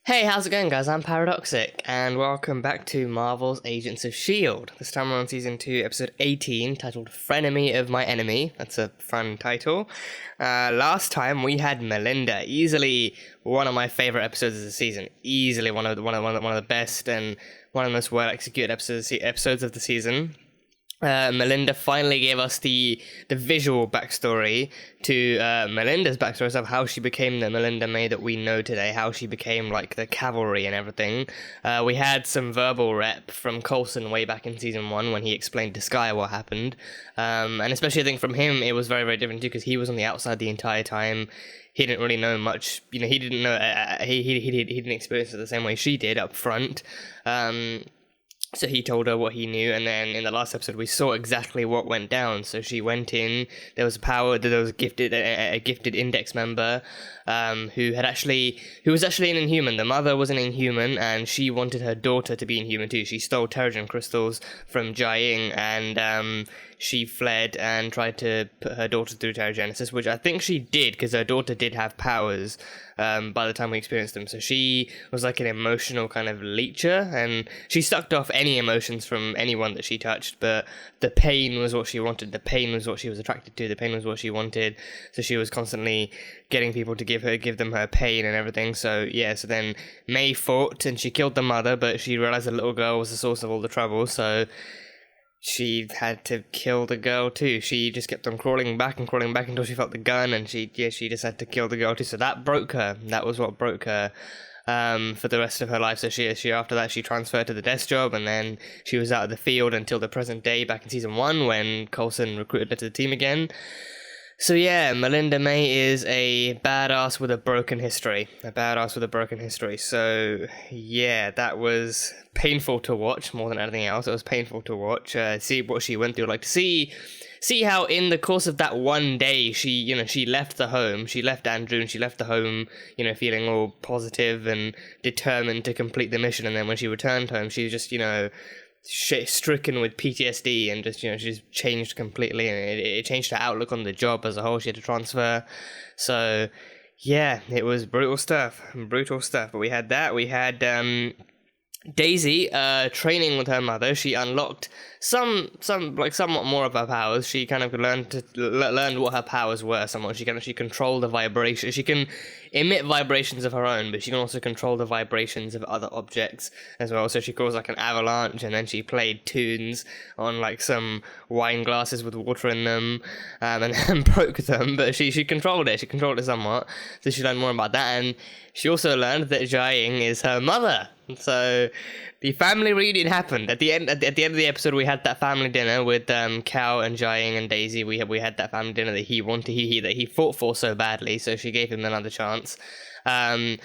Hey, how's it going, guys? I'm Paradoxic, and welcome back to Marvel's Agents of S.H.I.E.L.D. This time we're on Season 2, Episode 18, titled Frenemy of My Enemy. That's a fun title. Last time we had Melinda, easily one of my favorite episodes of the season. Easily one of the best and one of the most well-executed episodes of the season. Melinda finally gave us the visual backstory to Melinda's backstory of how she became the Melinda May that we know today, how she became like the cavalry and everything. We had some verbal rep from Coulson way back in season 1 when he explained to Skye what happened, and especially I think from him it was very, very different too, because he was on the outside the entire time. He didn't really know much, he didn't know, he didn't experience it the same way she did up front. So he told her what he knew, and then in the last episode we saw exactly what went down. So she went in, there was a gifted index member who was actually an Inhuman. The mother was an Inhuman, and she wanted her daughter to be Inhuman too. She stole Terrigen crystals from Jia-Ying, and she fled and tried to put her daughter through Terrigenesis, which I think she did, because her daughter did have powers by the time we experienced them. So she was like an emotional kind of leecher, and she sucked off any emotions from anyone that she touched, but the pain was what she wanted. The pain was what she was attracted to. The pain was what she wanted. So she was constantly getting people to give them her pain and everything. So then May fought and she killed the mother, but she realized the little girl was the source of all the trouble. So she had to kill the girl too. She just kept on crawling back until she felt the gun, and she just had to kill the girl too. So that broke her. That was what broke her for the rest of her life. So she after that she transferred to the desk job, and then she was out of the field until the present day back in season 1 when Coulson recruited her to the team again. So yeah, Melinda May is a badass with a broken history. So yeah, that was painful to watch more than anything else. It was painful to watch, see what she went through, like to see how in the course of that one day she left the home, she left Andrew and she left the home, feeling all positive and determined to complete the mission. And then when she returned home, she was just, stricken with PTSD, and just she's changed completely, and it changed her outlook on the job as a whole. She had to transfer. So yeah, it was brutal stuff. But we had Daisy training with her mother. She unlocked somewhat more of her powers. She kind of learned what her powers were somewhat. She can actually control the vibration. She can emit vibrations of her own, but she can also control the vibrations of other objects as well. So she caused like an avalanche, and then she played tunes on like some wine glasses with water in them, and then broke them. But she controlled it. She controlled it somewhat. So she learned more about that, and she also learned that Jia-Ying is her mother. So the family reunion happened at the end. At the end of the episode, we had that family dinner with Cal and Jia-Ying and Daisy. We had that family dinner that he wanted. That he fought for so badly. So she gave him another chance. And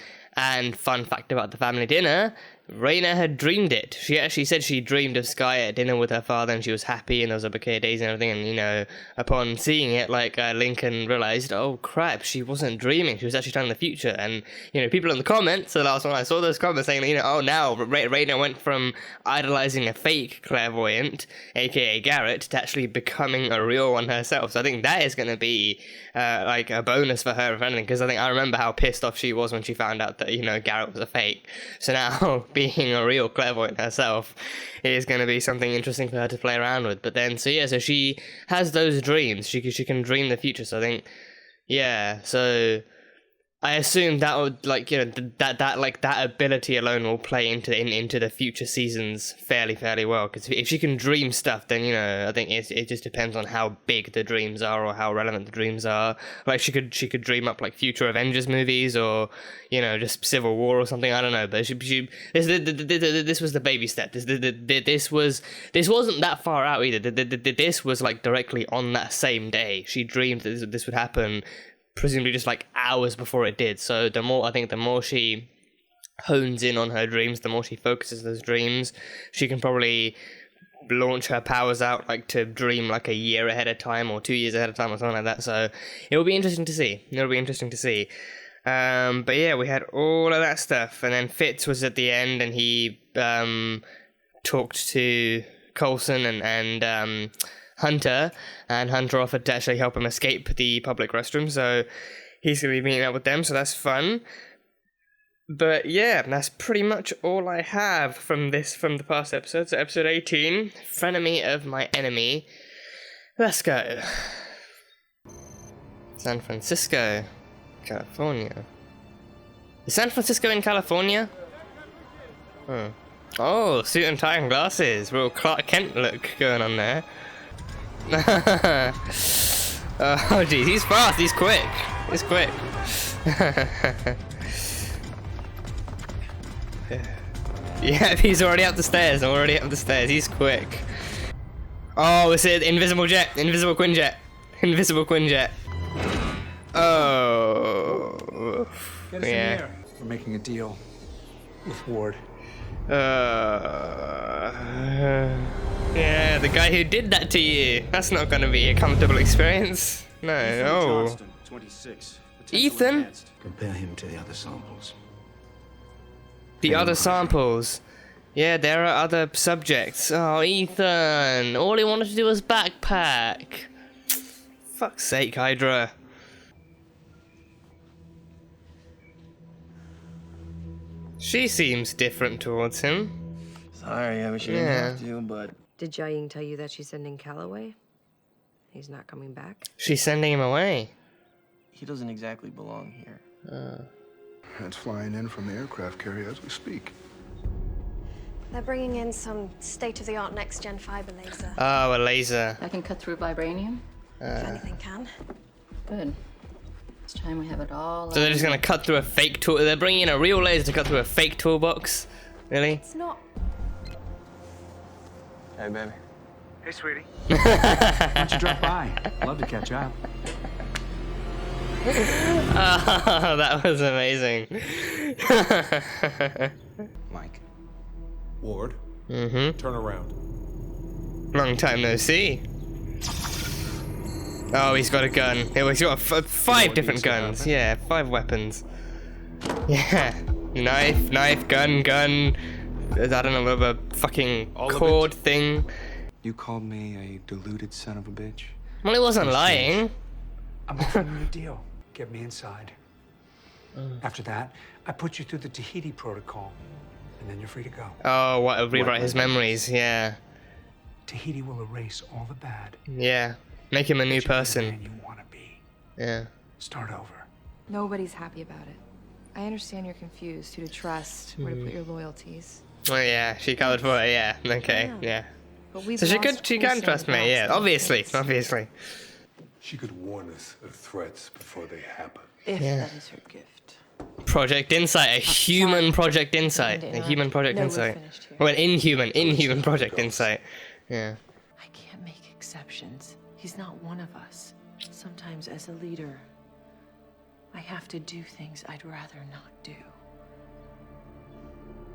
fun fact about the family dinner, Raina had dreamed it. She actually said she dreamed of Skye at dinner with her father, and she was happy, and there was a bouquet of daisies and everything, and, upon seeing it, Lincoln realized, oh crap, she wasn't dreaming, she was actually telling the future. And, people in the comments, the last one, I saw those comments saying, oh, now Raina went from idolizing a fake clairvoyant, aka Garrett, to actually becoming a real one herself. So I think that is going to be, a bonus for her, if anything, because I remember how pissed off she was when she found out that, Garrett was a fake. So now, being a real clairvoyant herself is going to be something interesting for her to play around with. But then, so she has those dreams. She can dream the future. So I think, so I assume that would that ability alone will play into the future seasons fairly well, because if she can dream stuff, then I think it just depends on how big the dreams are or how relevant the dreams are. Like she could dream up like future Avengers movies, or just Civil War or something. I don't know, but this was the baby step. This wasn't that far out either. This was like directly on that same day. She dreamed that this would happen, presumably just like hours before it did. So the more she hones in on her dreams, the more she focuses those dreams, she can probably launch her powers out like to dream like a year ahead of time or 2 years ahead of time or something like that. So it will be interesting to see. But yeah, we had all of that stuff, and then Fitz was at the end, and he talked to Coulson and Hunter, and Hunter offered to actually help him escape the public restroom, so he's going to be meeting up with them, so that's fun. But yeah, that's pretty much all I have from the past episode. So episode 18, Frenemy of My Enemy. Let's go. San Francisco, California. Is San Francisco in California? Oh, suit and tie and glasses. Real Clark Kent look going on there. Oh geez, he's fast, he's quick. He's quick. Yeah, he's already up the stairs, he's quick. Oh, it's an invisible jet, invisible Quinjet. Oh. Get us in here. We're making a deal with Ward. Yeah, the guy who did that to you. That's not gonna be a comfortable experience. No. Oh. 26. Ethan? Compare him to the other samples. The other samples. Yeah, there are other subjects. Oh, Ethan. All he wanted to do was backpack. Fuck's sake, Hydra. She seems different towards him. Sorry, I wish you didn't have to, but... Did Jiaying tell you that she's sending Cal away? He's not coming back? She's sending him away. He doesn't exactly belong here. It's flying in from the aircraft carrier as we speak. They're bringing in some state-of-the-art next-gen fiber laser. Oh, a laser. I can cut through vibranium. If anything can. Good. It's time we have it all. So they're just gonna cut through a fake tool. They're bringing in a real laser to cut through a fake toolbox. Really? It's not... Hey, baby. Hey, sweetie. Why don't you drop by? I'd love to catch up. Oh, that was amazing. Mike. Ward. Mm-hmm. Turn around. Long time no see. Oh, he's got a gun. He's got five different guns. Yeah, 5 weapons. Yeah. Knife, gun. I don't know, a fucking cord thing. You called me a deluded son of a bitch? Well, he wasn't lying. I'm offering you a deal. Get me inside. After that, I put you through the Tahiti protocol, and then you're free to go. Oh, what? Rewrite his memories, yeah. Tahiti will erase all the bad. Yeah. Make him a new Make you the person. man you want to be. Yeah. Start over. Nobody's happy about it. I understand you're confused who to trust, where to put your loyalties. Oh yeah, she covered for it, yeah. Okay, yeah. But we've So she lost can Coulson trust me, and yeah. Coulson. Obviously. She could warn us of threats before they happen. If Yeah. that is her gift. Project Insight, a human Project Insight. A human Project No, we're Insight. finished here. Well, an inhuman Project Insight. Yeah. I can't make exceptions. He's not one of us. Sometimes as a leader, I have to do things I'd rather not do.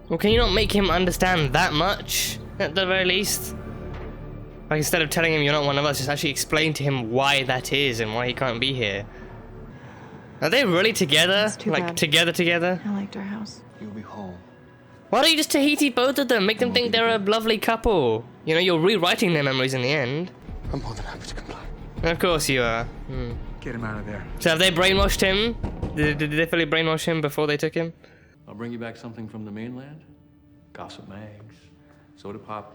Well, can you not make him understand that much, at the very least? Like, instead of telling him you're not one of us, just actually explain to him why that is and why he can't be here. Are they really together? That's too Like, bad. together? I liked our house. You'll be home. Why don't you just Tahiti both of them? Make them think they're a lovely couple. You know, you're rewriting their memories in the end. I'm more than happy to comply. Of course you are. Get him out of there. So have they brainwashed him? Did they fully brainwash him before they took him? I'll bring you back something from the mainland. Gossip mags, soda pop.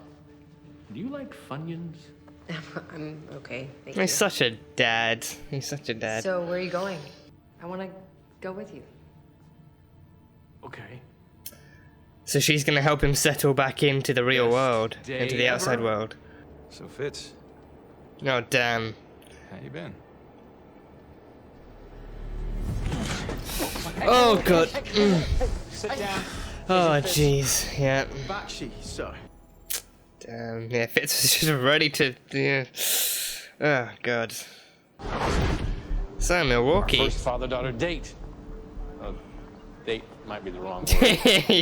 Do you like Funyuns? I'm okay, thank He's you. such a dad. So where are you going? I want to go with you. Okay. So she's gonna help him settle back into the real Best world, day into the outside ever. world. So Fitz, Oh damn. how you been? Oh god. Sit down. Oh jeez. Yeah. Bakshi, sir. Damn. Yeah. Fitz was just ready to. Yeah. Oh god. So Milwaukee. First father-daughter date. Date might be the wrong word.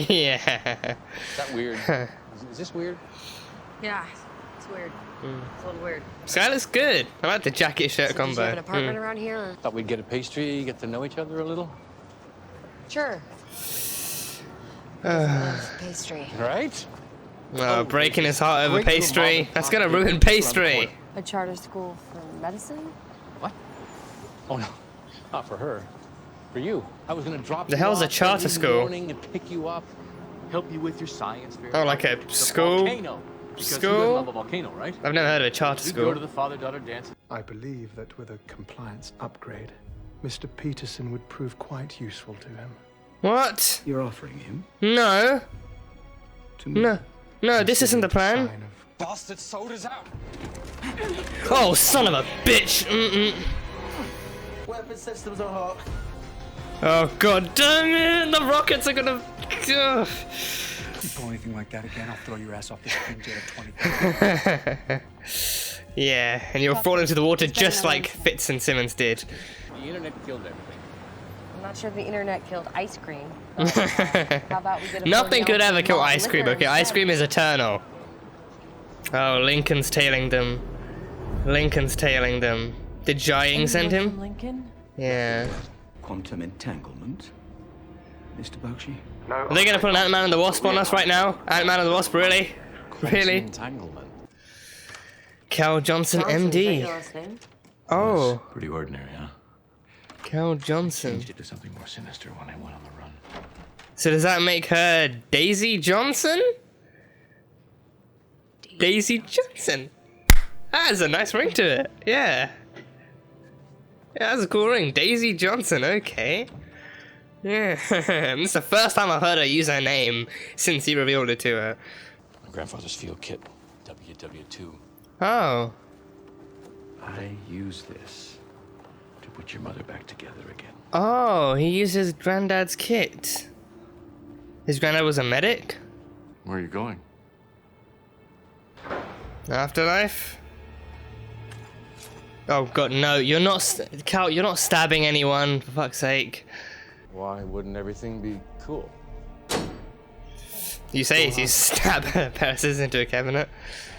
Yeah. Is that weird? Is this weird? Yeah, it's weird. It's a little weird. Skye looks good. I like the jacket shirt So did you combo. have an apartment around here? Or? Thought we'd get a pastry, get to know each other a little. Sure. Loves pastry. Right? Oh, breaking his heart over Great little pastry. mom and That's pop gonna bakery ruin around the pastry. corner. A charter school for medicine? What? Oh no, not for her. For you, I was gonna drop The you hell's a off charter every school? morning and pick you up, help you with your science fair. Oh, like a The school? volcano. Because you School? love a volcano, right? I've never heard of a charter You go school. to the father-daughter dance. I believe that with a compliance upgrade, Mr. Peterson would prove quite useful to him. What? You're offering him? No. To me? No. No, this isn't the plan. Sign of Bastard soldier's out. Oh, son of a bitch. Weapon systems are hot. Oh, god damn it. The rockets are gonna... Ugh. If you pull anything like that again, I'll throw your ass off this thing at 20. Yeah, and you'll fall into the water just like Fitz and Simmons did. The internet killed everything. I'm not sure the internet killed ice cream. But, how about we get a Nothing could ever kill malt ice cream, liquor okay? Ice instead? cream is eternal. Oh, Lincoln's tailing them. Lincoln's tailing them. Did Jying send Anyone him? from Lincoln? Yeah. Quantum entanglement? Mr. Bakshi? Are they gonna put an Ant-Man and the Wasp on us right now? Ant-Man and the Wasp, really? Really? Entanglement. Cal Johnson, Johnson, is that MD. your last name? Oh, Pretty ordinary, huh? Cal Johnson. Changed it to something more sinister when I went on the run. So does that make her Daisy Johnson? Daisy Johnson. That has a nice ring to it. Yeah. Yeah, that's a cool ring. Daisy Johnson, okay. Yeah. It's the first time I've heard her use her name since he revealed it to her. My grandfather's field kit, WW2. Oh. I use this to put your mother back together again. Oh, he used his granddad's kit. His granddad was a medic? Where are you going? Afterlife? Oh god, no, you're not, Cal, you're not stabbing anyone, for fuck's sake. Why wouldn't everything be cool? You say you stab Paris into a cabinet.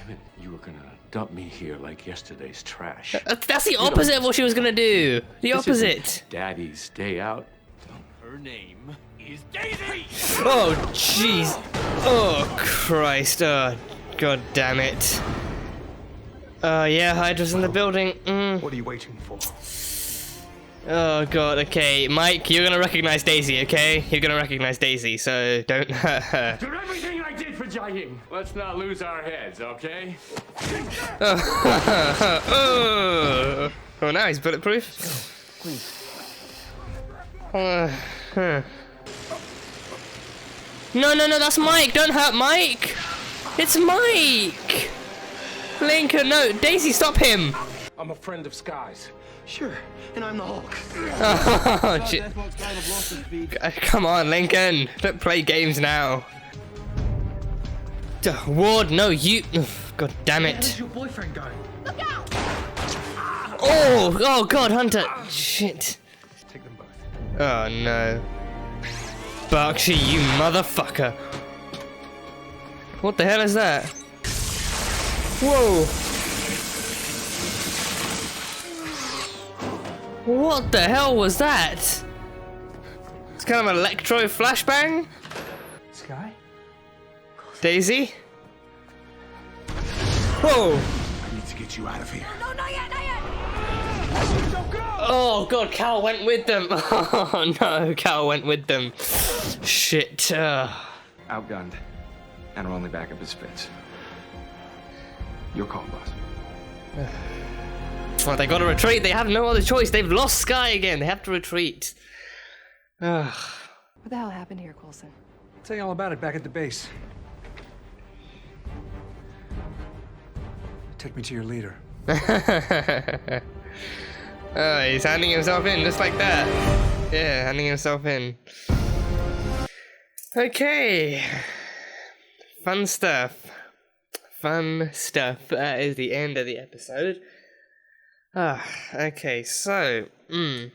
Damn it, you were gonna dump me here like yesterday's trash. That's the opposite of what she was gonna do. The This isn't opposite. Daddy's day out. Her name is Daisy! Oh, jeez. Oh, Christ. Oh, god damn it. Yeah, Hydra's in the building. What are you waiting for? Oh god, okay. Mike, you're gonna recognize Daisy, okay? You're gonna recognize Daisy, so don't hurt her. For everything I did for Jying! Let's not lose our heads, okay? Oh, now he's bulletproof. No, that's Mike. Don't hurt Mike. It's Mike. Lincoln, no. Daisy, stop him. I'm a friend of Skye's. Sure, and I'm the Hulk. Oh, come on, Lincoln. Don't play games now. Ward, no, you. God damn it. Where's your boyfriend going? Oh god, Hunter. Shit. Take them both. Oh no. Bakshi, you motherfucker. What the hell is that? Whoa. What the hell was that? It's kind of an electro flashbang. Skye? Daisy? Whoa. I need to get you out of here. No, not yet, not yet. Oh god, Cal went with them. Oh no, Cal went with them. Shit. Outgunned. And our only backup is Fitz. Your call, boss. Well, they gotta retreat. They have no other choice. They've lost Skye again. They have to retreat. Ugh. What the hell happened here, Coulson? I'll tell you all about it back at the base. Take me to your leader. Oh, he's handing himself in just like that. Yeah, handing himself in. Okay. Fun stuff. Fun stuff. That is the end of the episode. Okay, so, move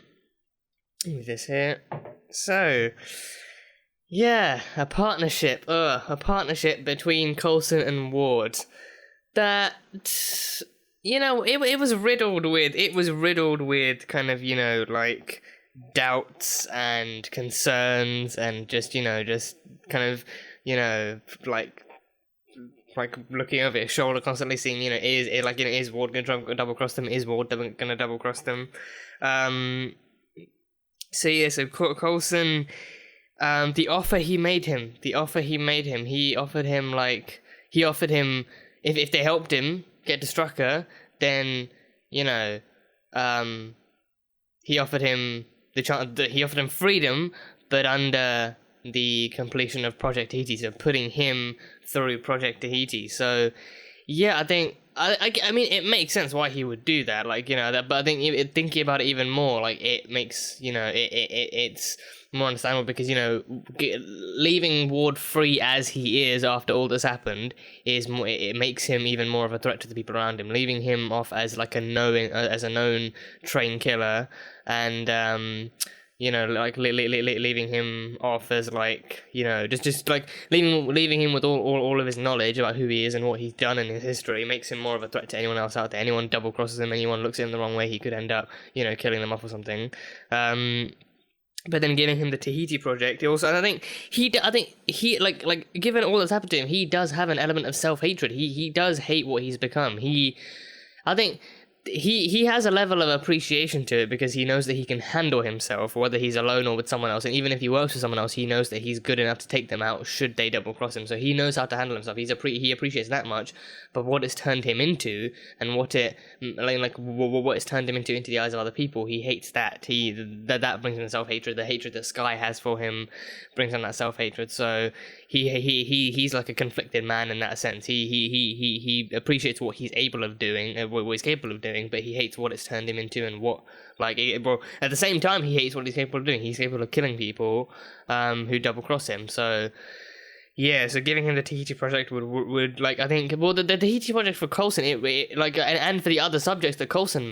this here. So, yeah, a partnership between Coulson and Ward. That, you know, it was riddled with kind of, you know, like, doubts and concerns and just, you know, just kind of, you know, like looking over his shoulder, constantly seeing, you know, is Ward gonna double cross them? Is Ward gonna double cross them? So yeah, so Coulson, the offer he made him, he offered him if they helped him get to Strucker, then he offered him he offered him freedom, but under the completion of Project Tahiti, so putting him through Project Tahiti. So yeah, I think I mean it makes sense why he would do that, but I think thinking about it even more, it makes it's more understandable, because leaving Ward free as he is after all that's happened is more, it makes him even more of a threat to the people around him. Leaving him off as a known train killer, and leaving him off as just leaving him with all of his knowledge about who he is and what he's done in his history makes him more of a threat to anyone else out there. Anyone double crosses him, anyone looks at him the wrong way, he could end up killing them off or something. But then giving him the Tahiti project, also, and I think he given all that's happened to him, he does have an element of self-hatred. He does hate what he's become. I think he has a level of appreciation to it, because he knows that he can handle himself, whether he's alone or with someone else. And even if he works with someone else, he knows that he's good enough to take them out should they double cross him. So he knows how to handle himself. He appreciates that much. But what it's turned him into, and what it's turned him into the eyes of other people, he hates that. That brings him self-hatred. The hatred that Skye has for him brings him that self-hatred. So he's like a conflicted man in that sense. He appreciates what he's able of doing, what he's capable of doing, but he hates what it's turned him into, and at the same time he hates what he's capable of doing. He's capable of killing people who double cross him. So yeah, so giving him the Tahiti project would I think, the Tahiti project for Coulson, and for the other subjects that Coulson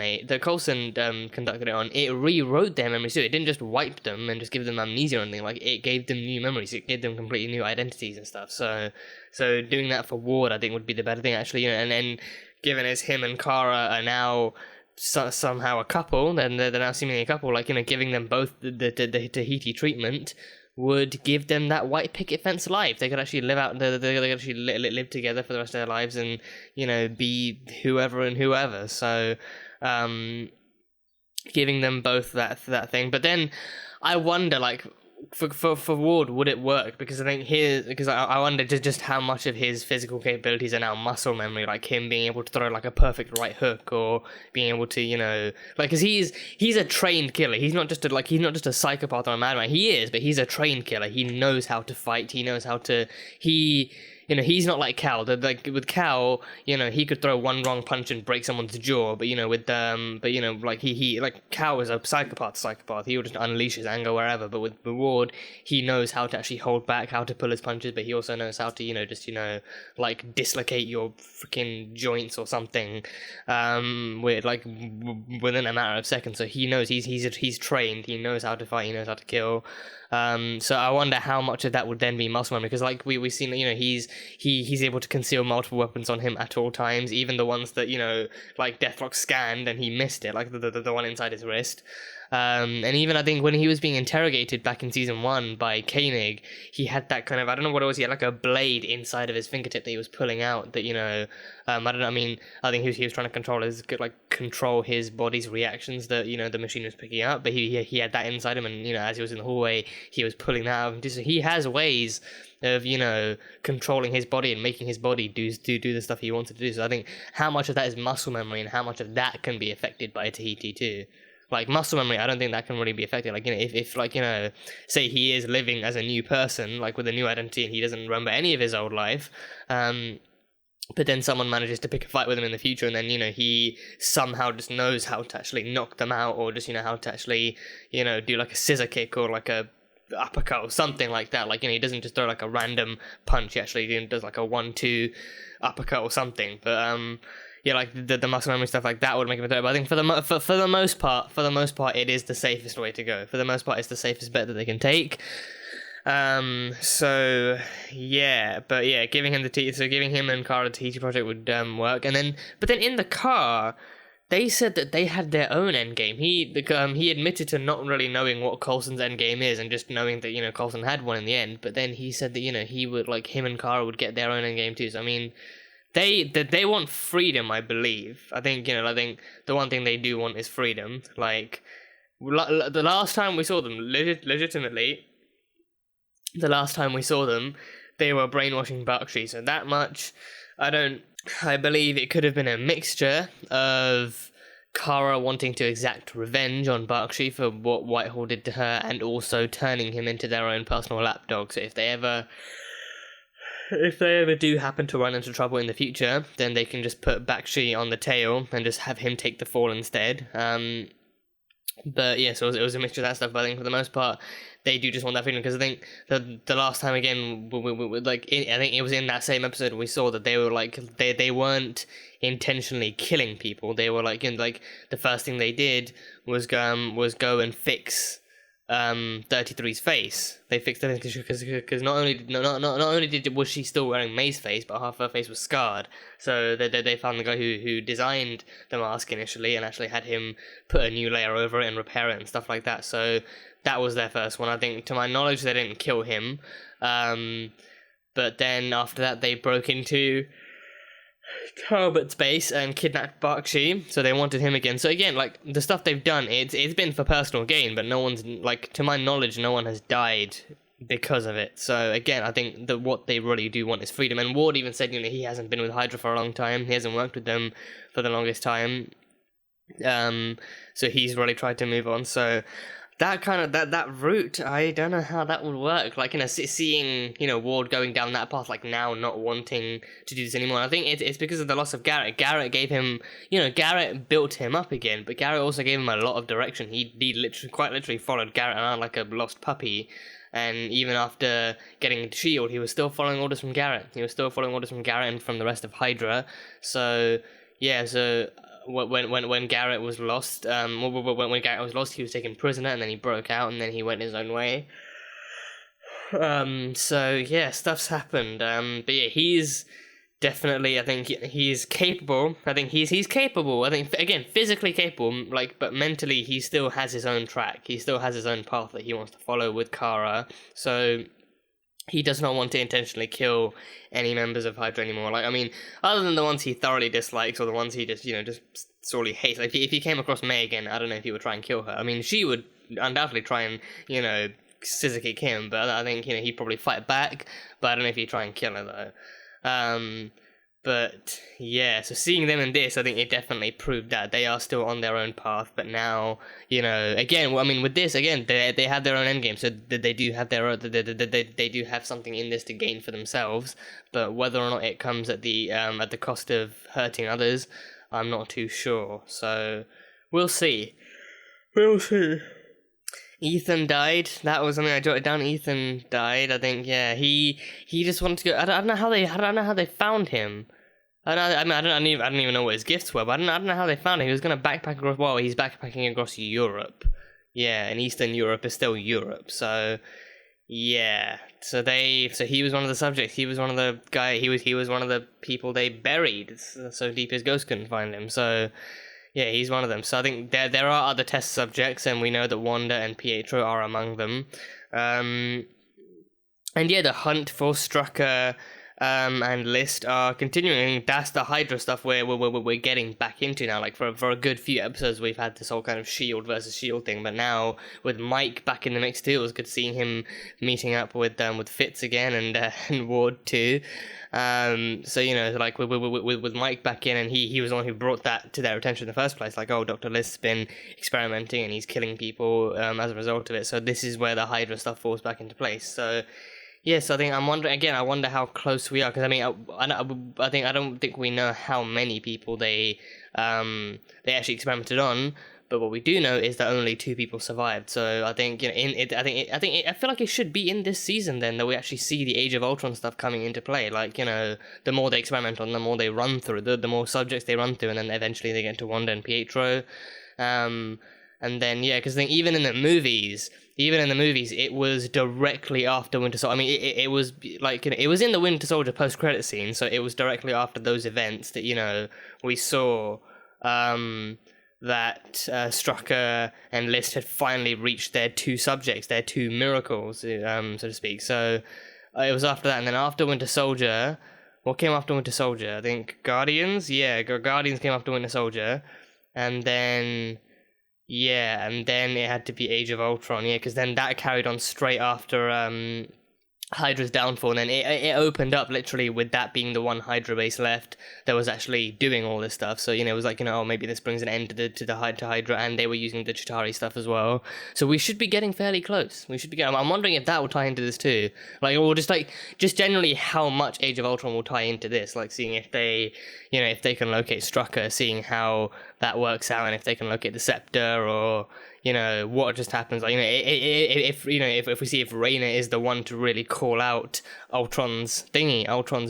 conducted it on, it rewrote their memories too. It didn't just wipe them and just give them amnesia or anything. It gave them new memories. It gave them completely new identities and stuff. So doing that for Ward, I think, would be the better thing, actually. And then, given as him and Kara are now somehow a couple, then they're now seemingly a couple, giving them both the Tahiti treatment would give them that white picket fence life. They could actually they could actually live together for the rest of their lives, and be whoever and whoever. So giving them both that thing. But then I wonder, for Ward, would it work? Because I think I wonder just how much of his physical capabilities are now muscle memory, like him being able to throw a perfect right hook, or being able to because he's a trained killer. He's not just a psychopath or a madman. He is, but he's a trained killer. He knows how to fight. He knows how to he's not like Cal. With Cal, he could throw one wrong punch and break someone's jaw. But Cal is a psychopath. He will just unleash his anger wherever. But with Ward, he knows how to actually hold back, how to pull his punches. But he also knows how to dislocate your freaking joints or something, within a matter of seconds. So he knows he's trained. He knows how to fight. He knows how to kill. So I wonder how much of that would then be muscle memory, because we've seen, he's able to conceal multiple weapons on him at all times, even the ones that Deathlock scanned and he missed it, the one inside his wrist. And even I think when he was being interrogated back in season 1 by Koenig, he had that kind of, I don't know what it was, he had a blade inside of his fingertip that he was pulling out, that I don't know, I think he was trying to control his body's reactions that the machine was picking up, but he had that inside him, and as he was in the hallway, he was pulling that out. So he has ways of controlling his body and making his body do the stuff he wanted to do. So I think how much of that is muscle memory, and how much of that can be affected by Tahiti too. Muscle memory, I don't think that can really be affected. If say he is living as a new person, with a new identity, and he doesn't remember any of his old life, but then someone manages to pick a fight with him in the future, and then he somehow just knows how to actually knock them out, or just how to actually do a scissor kick, or a uppercut or something like that. He doesn't just throw a random punch. He actually does a 1-2 uppercut or something. But the muscle memory stuff that would make him better. But I think for the most part, it is the safest way to go. For the most part, it's the safest bet that they can take. So yeah, but yeah, giving him and Kara the Tahiti project would work. But then in the car, they said that they had their own endgame. He admitted to not really knowing what Coulson's endgame is, and just knowing that Coulson had one in the end. But then he said that he would him and Kara would get their own endgame too. So I mean, they want freedom, I believe. I think the one thing they do want is freedom. The last time we saw them, legitimately, the last time we saw them, they were brainwashing Bakshi. So that much, I believe it could have been a mixture of Kara wanting to exact revenge on Bakshi for what Whitehall did to her, and also turning him into their own personal lapdog. So if they ever do happen to run into trouble in the future, then they can just put Bakshi on the tail and just have him take the fall instead. But yeah, so it was a mixture of that stuff. But I think for the most part, they do just want that freedom, because I think the last time again, I think it was in that same episode we saw that they were like they weren't intentionally killing people. They were like, the first thing they did was go and fix 33's face. They fixed everything because not only was she still wearing May's face, but half her face was scarred. So they found the guy who designed the mask initially and actually had him put a new layer over it and repair it and stuff like that. So that was their first one. I think, to my knowledge, they didn't kill him. But then after that, they broke into Talbot's base and kidnapped Bakshi, so they wanted him again. So again, like, the stuff they've done, it's been for personal gain, but no one's, like, to my knowledge, no one has died because of it. So again, I think that what they really do want is freedom. And Ward even said, he hasn't been with Hydra for a long time. He hasn't worked with them for the longest time. So he's really tried to move on. So that kind of that route, I don't know how that would work. Like, seeing Ward going down that path, like, now not wanting to do this anymore. I think it's because of the loss of Garrett. Garrett gave him, Garrett built him up again, but Garrett also gave him a lot of direction. He quite literally followed Garrett around like a lost puppy. And even after getting into S.H.I.E.L.D., he was still following orders from Garrett. He was still following orders from Garrett and from the rest of Hydra. So yeah, so when Garrett was lost, when Garrett was lost, he was taken prisoner, and then he broke out, and then he went his own way. So yeah, stuff's happened. But yeah, he's definitely, I think he's capable. I think he's capable. I think, again, physically capable, but mentally he still has his own track. He still has his own path that he wants to follow with Kara. So he does not want to intentionally kill any members of Hydra anymore. Like, I mean, other than the ones he thoroughly dislikes, or the ones he just sorely hates. Like, if he came across May again, I don't know if he would try and kill her. I mean, she would undoubtedly try and, scissor kick him, but I think, he'd probably fight back, but I don't know if he'd try and kill her, though. But yeah, so seeing them in this, I think it definitely proved that they are still on their own path. But now, again, I mean, with this, again, they have their own endgame, so they do have their own, they do have something in this to gain for themselves. But whether or not it comes at the cost of hurting others, I'm not too sure. So we'll see. We'll see. Ethan died. That was something I jotted down. Ethan died. I think, yeah, he just wanted to go. I don't know how they found him. I don't even know what his gifts were, but I don't know how they found him. He was going to backpack across. Well, he's backpacking across Europe. Yeah, and Eastern Europe is still Europe. So yeah, so he was one of the subjects. He was one of the guy. He was one of the people they buried so deep his ghost couldn't find him. So yeah, he's one of them. So I think there are other test subjects, and we know that Wanda and Pietro are among them. And yeah, the hunt for Strucker and List are continuing. That's the Hydra stuff we're getting back into now. Like, for a good few episodes, we've had this whole kind of S.H.I.E.L.D. versus S.H.I.E.L.D. thing, but now with Mike back in the mix too, it was good seeing him meeting up with Fitz again and Ward too. So like with Mike back in, and he was the one who brought that to their attention in the first place. Like, oh, Dr. List's been experimenting and he's killing people as a result of it. So this is where the Hydra stuff falls back into place. So yes, I think I'm wondering again. I wonder how close we are, because I mean, I don't think we know how many people they actually experimented on. But what we do know is that only 2 people survived. So I think I feel like it should be in this season then that we actually see the Age of Ultron stuff coming into play. Like, the more they experiment on, the more they run through, the more subjects they run through, and then eventually they get to Wanda and Pietro. And then yeah, because even in the movies, it was directly after Winter Soldier. I mean, it was like, it was in the Winter Soldier post-credit scene, so it was directly after those events that we saw that Strucker and List had finally reached their 2 subjects, their 2 miracles, so to speak. So it was after that, and then after Winter Soldier, what came after Winter Soldier? I think Guardians? Yeah, Guardians came after Winter Soldier, and then Yeah, and then it had to be Age of Ultron, yeah, because then that carried on straight after Hydra's downfall, and then it opened up literally with that being the one Hydra base left that was actually doing all this stuff. So, you know, it was like, you know, oh, maybe this brings an end to Hydra, and they were using the Chitauri stuff as well. So we should be getting fairly close. We should be getting, I'm wondering if that will tie into this too. Like, or just generally how much Age of Ultron will tie into this, like seeing if they, you know, if they can locate Strucker, seeing how that works out, and if they can locate the Scepter, or, you know, what just happens. Like, you know, if we see if Raina is the one to really call out Ultron's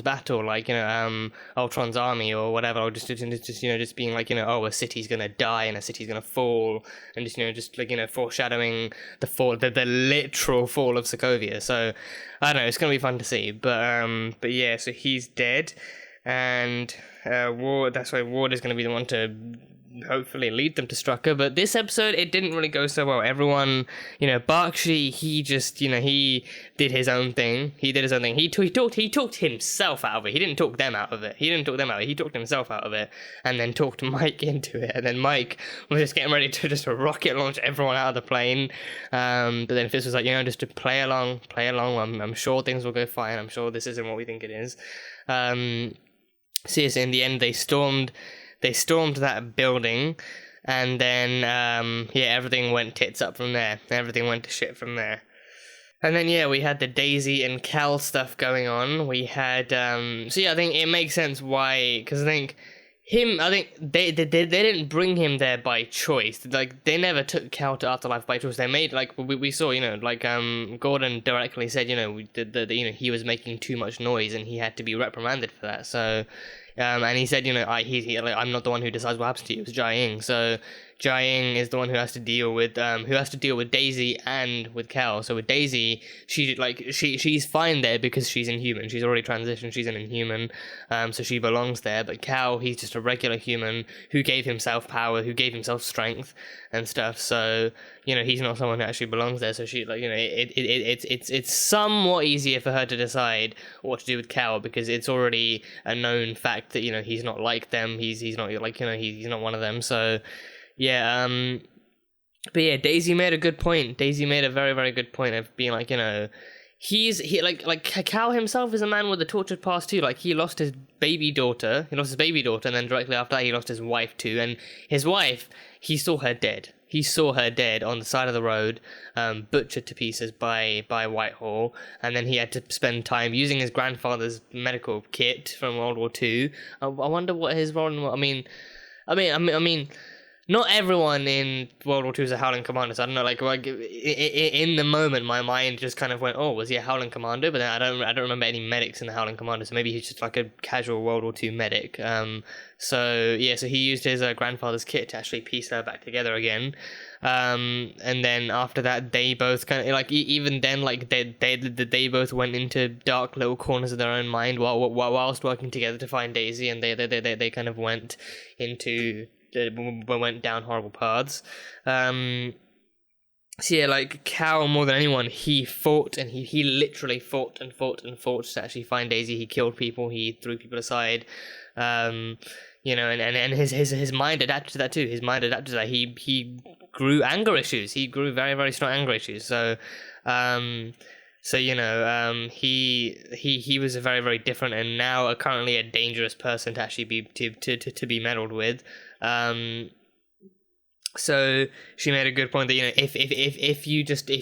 battle, like, you know, Ultron's army or whatever, or just you know, just being like, you know, oh, a city's gonna die and a city's gonna fall, and just, you know, just like, you know, foreshadowing the literal fall of Sokovia. So I don't know, it's gonna be fun to see. But yeah, so he's dead, and Ward. That's why Ward is gonna be the one to hopefully lead them to Strucker. But this episode, it didn't really go so well. Everyone, you know, Bakshi, he just, you know, he did his own thing. He talked himself out of it. He didn't talk them out of it. He talked himself out of it, and then talked Mike into it. And then Mike was just getting ready to just rocket launch everyone out of the plane. But then Fitz was like, you know, just to play along. I'm sure things will go fine. I'm sure this isn't what we think it is. So yes, in the end, they stormed that building, and then everything went tits up from there. Everything went to shit from there. And then we had the Daisy and Cal stuff going on. We had I think it makes sense why, because I think they didn't bring him there by choice. Like, they never took Cal to Afterlife by choice. They made, like, we saw, you know, like, Gordon directly said, you know, you know, he was making too much noise and he had to be reprimanded for that. So and he said, you know, I'm not the one who decides what happens to you. It was Jia-Ying. So Jia-Ying is the one who has to deal with Daisy and with Cal. So with Daisy, she's fine there because she's Inhuman. She's already transitioned. She's an Inhuman, so she belongs there. But Cal, he's just a regular human who gave himself power, who gave himself strength and stuff. So, you know, he's not someone who actually belongs there. So she, like, you know, it's somewhat easier for her to decide what to do with Cal, because it's already a known fact that, you know, he's not like them. He's not, like, you know, he's not one of them. So yeah, but yeah, Daisy made a good point. Daisy made a very, very good point of being like, you know, like Cal himself is a man with a tortured past too. Like, he lost his baby daughter, and then directly after that he lost his wife too. And his wife, he saw her dead. He saw her dead on the side of the road, butchered to pieces by Whitehall, and then he had to spend time using his grandfather's medical kit from World War II. I wonder what his role. I mean, not everyone in World War II is a Howling Commander, so I don't know, like in the moment, my mind just kind of went, oh, was he a Howling Commander? But then I don't remember any medics in the Howling Commander, so maybe he's just like a casual World War II medic. So he used his grandfather's kit to actually piece her back together again. And then after that, they both kind of, like, even then, like, they both went into dark little corners of their own mind whilst working together to find Daisy, and they kind of went down horrible paths. So yeah, like, Cal, more than anyone, he fought, and he literally fought and fought and fought to actually find Daisy. He killed people, he threw people aside, you know, and his mind adapted to that too. His mind adapted to that. He grew anger issues. He grew very, very strong anger issues. So you know, he was a very, very different, and now currently a dangerous person to actually be to be meddled with. So she made a good point that, you know, if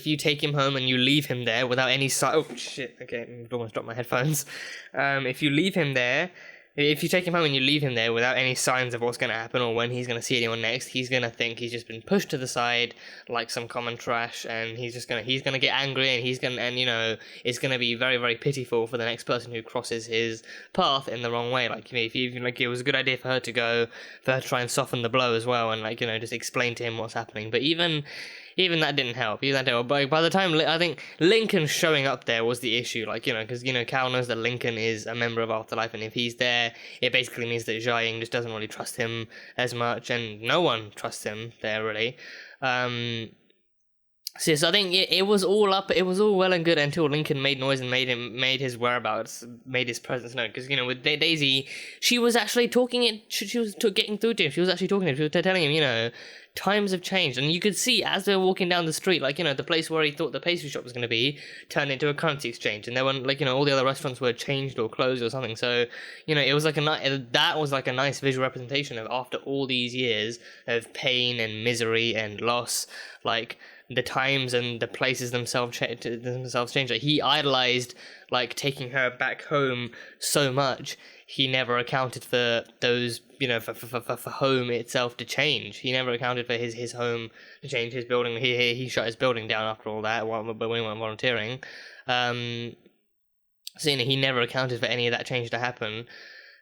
you take him home and you leave him there without any oh shit, okay, I almost dropped my headphones. If you leave him there, if you take him home and you leave him there without any signs of what's going to happen or when he's going to see anyone next, he's going to think he's just been pushed to the side like some common trash, and he's going to get angry, and you know, it's going to be very, very pitiful for the next person who crosses his path in the wrong way. Like, you know, if like, it was a good idea for her to try and soften the blow as well, and, like, you know, just explain to him what's happening. But even that didn't help. But by the time, I think Lincoln showing up there was the issue. Like, you know, because, you know, Cal knows that Lincoln is a member of Afterlife, and if he's there, it basically means that Jia-Ying just doesn't really trust him as much, and no one trusts him there, really. So I think it was all up. It was all well and good until Lincoln made noise and made his whereabouts, made his presence known. Because with Daisy, she was actually talking it. She was getting through to him. She was actually talking to him. She was telling him, times have changed, and you could see as they were walking down the street, the place where he thought the pastry shop was going to be turned into a currency exchange, and there weren't all the other restaurants were changed or closed or something. So it was that was like a nice visual representation of after all these years of pain and misery and loss, the times and the places themselves change. He idolized taking her back home so much. He never accounted for those, for home itself to change. He never accounted for his home to change, his building. He shut his building down after all that when he went volunteering. So he never accounted for any of that change to happen.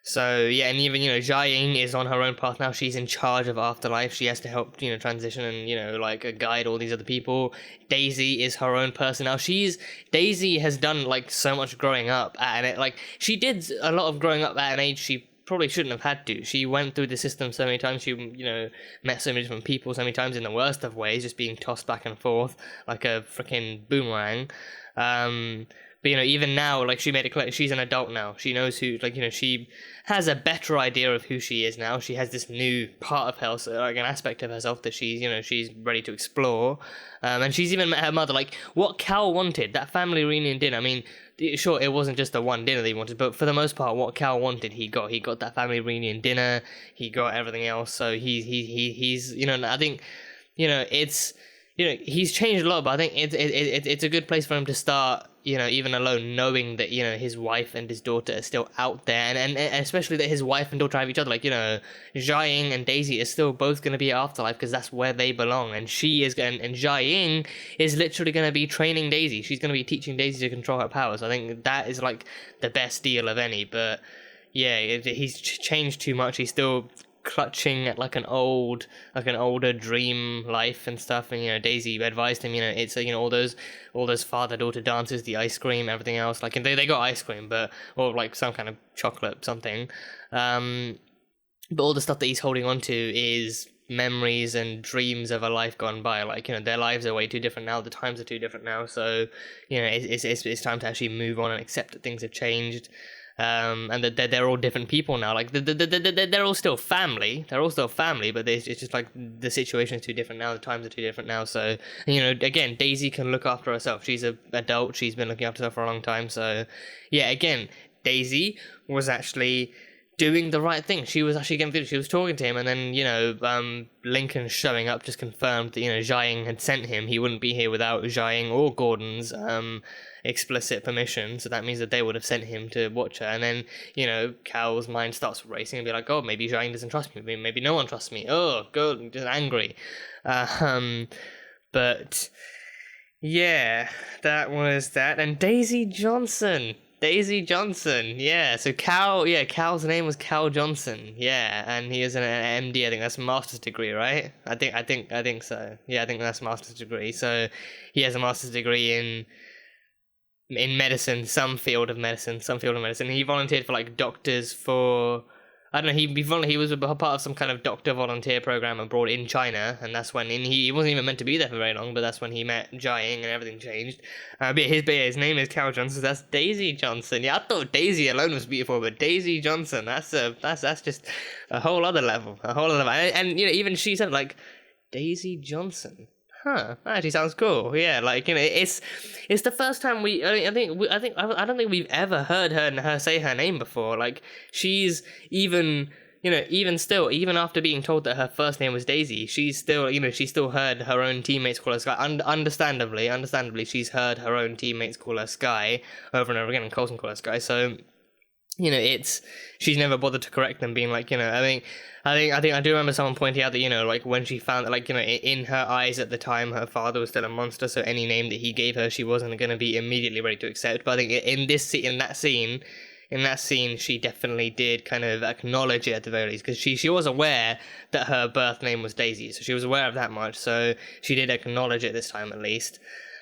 So yeah, and even Jia is on her own path now. She's in charge of Afterlife. She has to help transition and guide all these other people. Daisy is her own person now. Daisy has done so much growing up, and she did a lot of growing up at an age she probably shouldn't have had to. She went through the system so many times. She met so many different people so many times in the worst of ways, just being tossed back and forth like a freaking boomerang. But even now, she made it clear she's an adult now. She knows who, she has a better idea of who she is now. She has this new part of herself, an aspect of herself that she's ready to explore. And she's even met her mother. What Cal wanted, that family reunion dinner. I mean, sure, it wasn't just the one dinner that he wanted, but for the most part, what Cal wanted, he got. He got that family reunion dinner. He got everything else. So he's I think, it's. He's changed a lot, but I think it's a good place for him to start, even alone, knowing that, his wife and his daughter are still out there, and especially that his wife and daughter have each other. Jia and Daisy are still both going to be Afterlife because that's where they belong, and Jia is literally going to be training Daisy. She's going to be teaching Daisy to control her powers. I think that is, the best deal of any, but yeah, he's changed too much. He's still clutching at an older dream life and stuff, and Daisy advised him, it's all those father-daughter dances, the ice cream, everything else, and they got ice cream, or some kind of chocolate something, but all the stuff that he's holding on to is memories and dreams of a life gone by. Their lives are way too different now, the times are too different now, so it's time to actually move on and accept that things have changed. And that they're all different people now. They're all still family. They're all still family, but it's just the situation is too different now. The times are too different now. So again, Daisy can look after herself. She's an adult. She's been looking after herself for a long time. So yeah, again, Daisy was actually doing the right thing. She was actually getting through. She was talking to him, and then Lincoln showing up just confirmed that Jia had sent him. He wouldn't be here without Jia or Gordon's explicit permission, so that means that they would have sent him to watch her. And then Cal's mind starts racing and be like, oh, maybe Jia doesn't trust me, maybe no one trusts me, oh god, just angry. But yeah, that was that. And Daisy Johnson, yeah. So Cal's name was Cal Johnson, yeah, and he is an MD. I think that's a master's degree, right? I think so. Yeah, I think that's a master's degree. So he has a master's degree in medicine, some field of medicine. He volunteered for doctors for, I don't know, he was a part of some kind of doctor volunteer program abroad in China, and that's when he wasn't even meant to be there for very long, but that's when he met Jia and everything changed. But his name is Cal Johnson, so that's Daisy Johnson. Yeah, I thought Daisy alone was beautiful, but Daisy Johnson, that's just a whole other level, And even she said Daisy Johnson. Huh, that actually sounds cool. Yeah, it's the first time I don't think we've ever heard her say her name before. She's even even after being told that her first name was Daisy, she's still heard her own teammates call her Skye. Understandably, she's heard her own teammates call her Skye over and over again, and Coulson call her Skye. So she's never bothered to correct them, being I do remember someone pointing out that, when she found that, in her eyes at the time, her father was still a monster, so any name that he gave her, she wasn't going to be immediately ready to accept. But I think in that scene, she definitely did kind of acknowledge it at the very least, because she was aware that her birth name was Daisy, so she was aware of that much, so she did acknowledge it this time at least.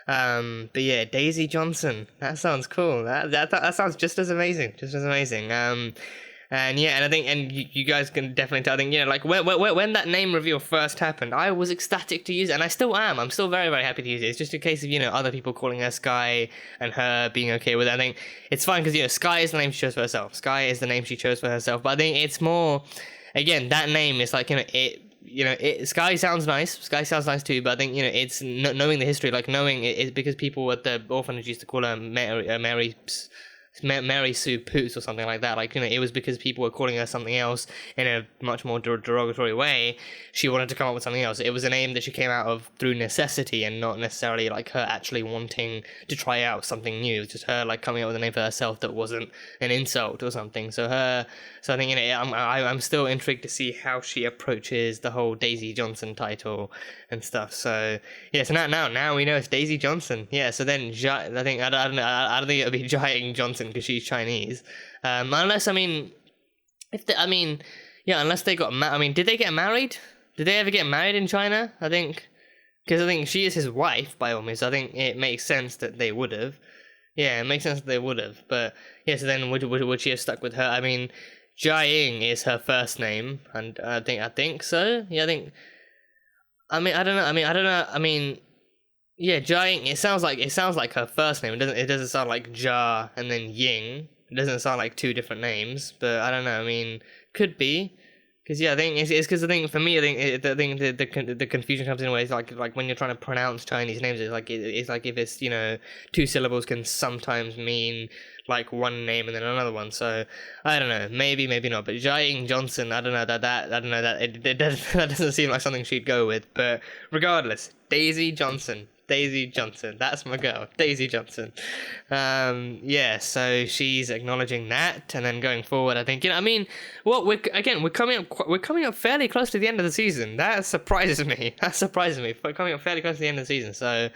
But yeah, Daisy Johnson, that sounds cool. That sounds just as amazing. And yeah, and I think, and you guys can definitely tell, I think, you know, like when that name reveal first happened, I was ecstatic to use it, and I still am. I'm still very, very happy to use it. It's just a case of, you know, other people calling her Skye and her being okay with it. I think it's fine because, you know, Skye is the name she chose for herself. Skye is the name she chose for herself. But I think it's more, again, that name is like, you know, Skye sounds nice. Skye sounds nice too, but I think, you know, it's knowing the history, like knowing it's because people at the orphanage used to call her Mary Sue Poots or something like that. Like, you know, it was because people were calling her something else in a much more derogatory way. She wanted to come up with something else. It was a name that she came out of through necessity and not necessarily like her actually wanting to try out something new. It was just her like coming up with a name for herself that wasn't an insult or something. So I think, you know, I'm still intrigued to see how she approaches the whole Daisy Johnson title and stuff. So yeah, so now we know it's Daisy Johnson. Yeah, so then I think I don't think it'll be Jia Johnson because she's Chinese. Unless, I mean, unless they got I mean, did they get married? Did they ever get married in China? I think, because I think she is his wife by all means. I think it makes sense that they would have. Yeah, it makes sense that they would have. But yeah, so then would she have stuck with her? I mean, Jia is her first name, and I think so. Yeah, I think. I don't know. Yeah, Jia. It sounds like her first name. It doesn't sound like Ja and then Ying. It doesn't sound like two different names. But I don't know. I mean, could be. Because yeah, I think it's because I think for me, the confusion comes in ways like when you're trying to pronounce Chinese names. It's like if it's, you know, two syllables can sometimes mean like one name and then another one. So I don't know, maybe not. But Jia Johnson, I don't know that doesn't seem like something she'd go with. But regardless, Daisy Johnson, that's my girl, Daisy Johnson. Yeah, so she's acknowledging that, and then going forward, I think, you know, I mean, we're coming up fairly close to the end of the season. That surprises me. We're coming up fairly close to the end of the season, so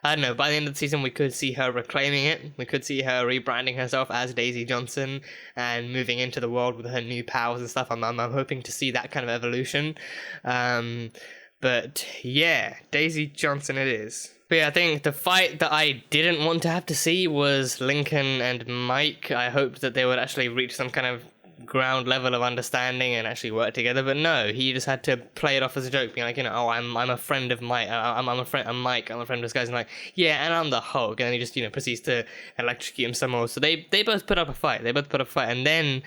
I don't know, by the end of the season we could see her reclaiming it. We could see her rebranding herself as Daisy Johnson and moving into the world with her new powers and stuff. I'm hoping to see that kind of evolution. But yeah, Daisy Johnson it is. But yeah, I think the fight that I didn't want to have to see was Lincoln and Mike. I hoped that they would actually reach some kind of ground level of understanding and actually work together, but no, he just had to play it off as a joke, being like, you know, oh, I'm a friend of Mike, I'm a friend of Mike, I'm a friend of this guy's, and like, yeah, and I'm the Hulk, and then he just, you know, proceeds to electrocute him some more. So they both put up a fight, and then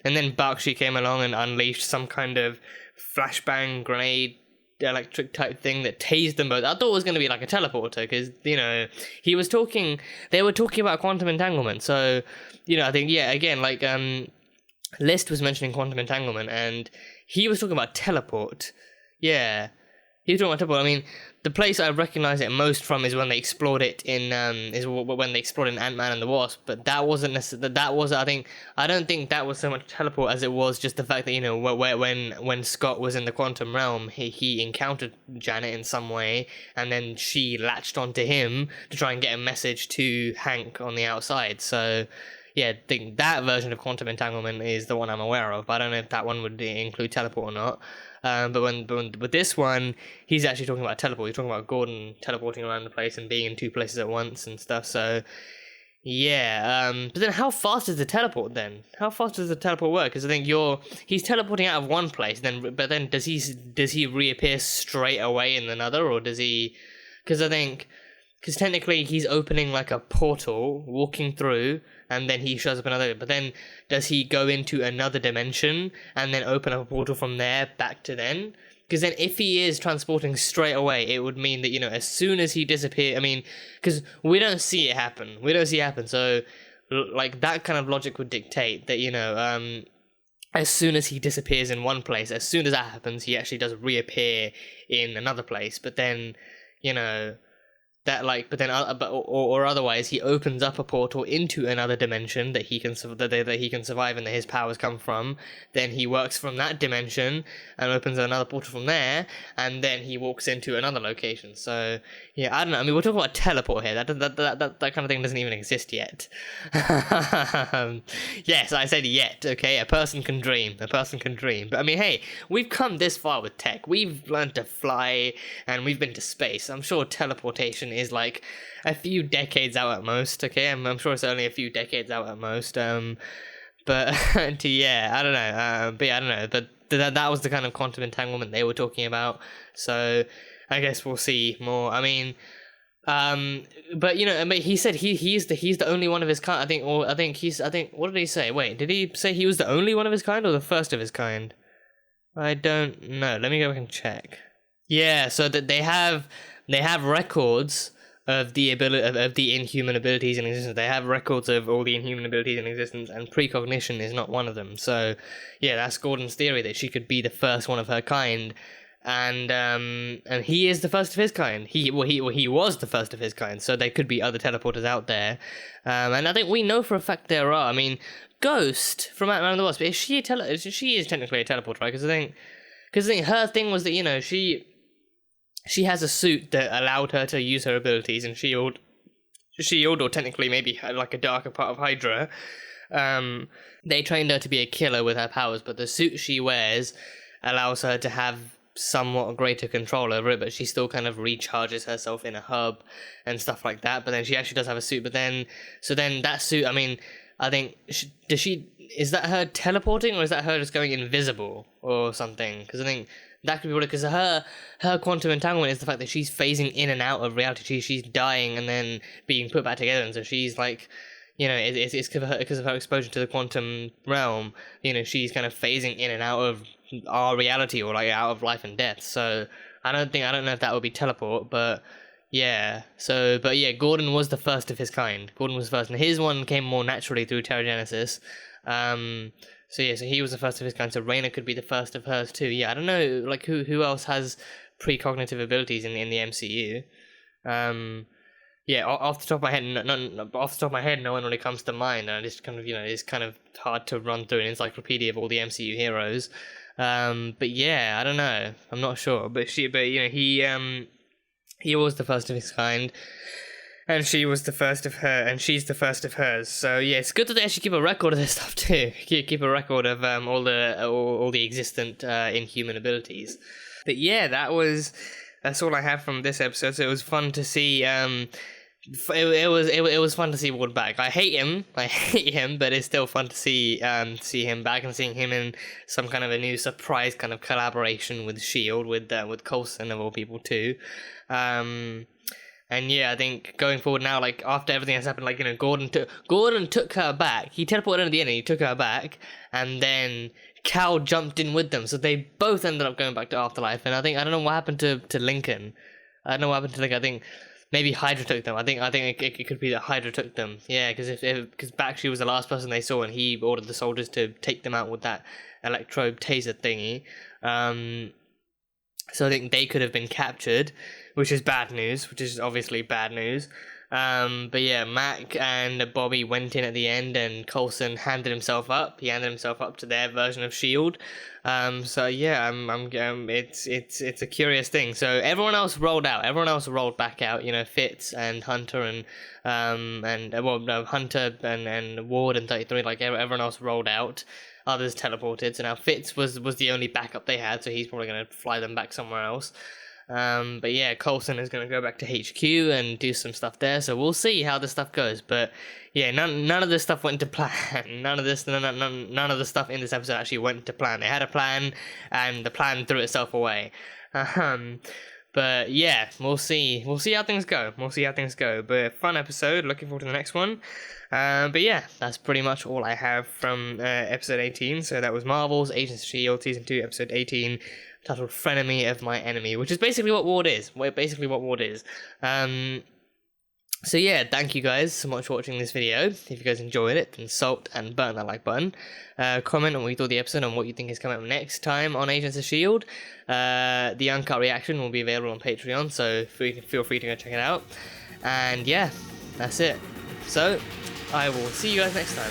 Bakshi came along and unleashed some kind of flashbang grenade electric type thing that tased them both. I thought it was going to be like a teleporter, because, you know, they were talking about quantum entanglement. So, you know, I think, yeah, again, like List was mentioning quantum entanglement, and he was talking about teleport. Yeah, he was talking about teleport. I mean, the place I recognize it most from is when they explored it in Ant-Man and the Wasp. But that wasn't necessarily. I don't think that was so much teleport as it was just the fact that, you know, when Scott was in the quantum realm, he encountered Janet in some way, and then she latched onto him to try and get a message to Hank on the outside. So yeah, I think that version of quantum entanglement is the one I'm aware of. But I don't know if that one would include teleport or not. But with this one, he's actually talking about teleport. He's talking about Gordon teleporting around the place and being in two places at once and stuff. So yeah, but then how fast is the teleport then? How fast does the teleport work? Because I think he's teleporting out of one place, but then does he reappear straight away in another, or does he? Because technically he's opening like a portal, walking through, and then he shows up another. But then does he go into another dimension and then open up a portal from there back to then? Because then if he is transporting straight away, it would mean that, you know, as soon as he disappears, I mean, because we don't see it happen. So like that kind of logic would dictate that, you know, as soon as he disappears in one place, as soon as that happens, he actually does reappear in another place. But then, you know, or otherwise he opens up a portal into another dimension that he can survive and that his powers come from. Then he works from that dimension and opens another portal from there, and then he walks into another location. So yeah, I don't know. I mean, we're talking about teleport here. That kind of thing doesn't even exist yet. Yes, I said yet. Okay, a person can dream. But I mean, hey, we've come this far with tech. We've learned to fly and we've been to space. I'm sure teleportation is like a few decades out at most. Okay, I'm sure it's only a few decades out at most. But yeah, I don't know. But yeah, I don't know. But that was the kind of quantum entanglement they were talking about. So I guess we'll see more. I mean, but you know, I mean, he said he's the only one of his kind. I think what did he say? Wait, did he say he was the only one of his kind or the first of his kind? I don't know. Let me go back and check. Yeah, so that they have records of the ability of the inhuman abilities in existence. They have records of all the inhuman abilities in existence, and precognition is not one of them. So yeah, that's Gordon's theory, that she could be the first one of her kind, and he is the first of his kind. He was the first of his kind. So there could be other teleporters out there, and I think we know for a fact there are. I mean, Ghost from Ant-Man and the Wasp, she is technically a teleporter, right? Because I think her thing was that, you know, she has a suit that allowed her to use her abilities and shield, or technically maybe like a darker part of Hydra. They trained her to be a killer with her powers, but the suit she wears allows her to have somewhat greater control over it, but she still kind of recharges herself in a hub and stuff like that. But then she actually does have a suit, but then that suit, I mean, I think, is that her teleporting, or is that her just going invisible or something? Because I think that could be what it, because her quantum entanglement is the fact that she's phasing in and out of reality. She's dying and then being put back together, and so she's like, you know, it's because of her exposure to the quantum realm. You know, she's kind of phasing in and out of our reality, or like out of life and death. So I don't know if that would be teleport, but yeah. So, but yeah, Gordon was the first of his kind. Gordon was first, and his one came more naturally through Terrigenesis. So yeah, so he was the first of his kind. So Raina could be the first of hers too. Yeah, I don't know, like who else has precognitive abilities in the MCU. Yeah, off the top of my head, no one really comes to mind. And it's kind of, you know, it's kind of hard to run through an encyclopedia of all the MCU heroes. But yeah, I don't know. I'm not sure. But you know, he was the first of his kind, and she was the first of her, and she's the first of hers. So yeah, it's good that they actually keep a record of this stuff too. Keep a record of all the existent inhuman abilities. But yeah, that's all I have from this episode. So it was fun to see. It was fun to see Ward back. I hate him, but it's still fun to see him back, and seeing him in some kind of a new surprise kind of collaboration with S.H.I.E.L.D. with Coulson of all people too. And yeah, I think going forward now, like after everything that's happened, like, you know, Gordon took her back. He teleported in at the end and he took her back, and then Cal jumped in with them, so they both ended up going back to Afterlife. And I don't know what happened to Lincoln. I don't know what happened to Lincoln. I think maybe Hydra took them. I think it could be that Hydra took them. Yeah, because Bakshi was the last person they saw, and he ordered the soldiers to take them out with that electrode taser thingy. So I think they could have been captured, which is bad news, which is obviously bad news. But yeah, Mac and Bobby went in at the end, and Coulson handed himself up. He handed himself up to their version of S.H.I.E.L.D. So yeah, it's a curious thing. So everyone else rolled out. Everyone else rolled back out. You know, Fitz and Hunter and Hunter and Ward and 33. Like everyone else rolled out. Others teleported. So now Fitz was the only backup they had. So he's probably gonna fly them back somewhere else. But yeah, Coulson is going to go back to HQ and do some stuff there, so we'll see how this stuff goes. But yeah, none of this stuff went to plan. None of the stuff in this episode actually went to plan. They had a plan, and the plan threw itself away. But yeah, we'll see how things go. But fun episode. Looking forward to the next one. But yeah, that's pretty much all I have from episode 18. So that was Marvel's Agents of S.H.I.E.L.D. season 2, episode 18. Titled Frenemy of My Enemy, which is basically what Ward is. So yeah, thank you guys so much for watching this video. If you guys enjoyed it, then salt and burn that like button. Comment on what you thought of the episode and what you think is coming up next time on Agents of S.H.I.E.L.D. The uncut reaction will be available on Patreon, so feel free to go check it out. And yeah, that's it. So I will see you guys next time.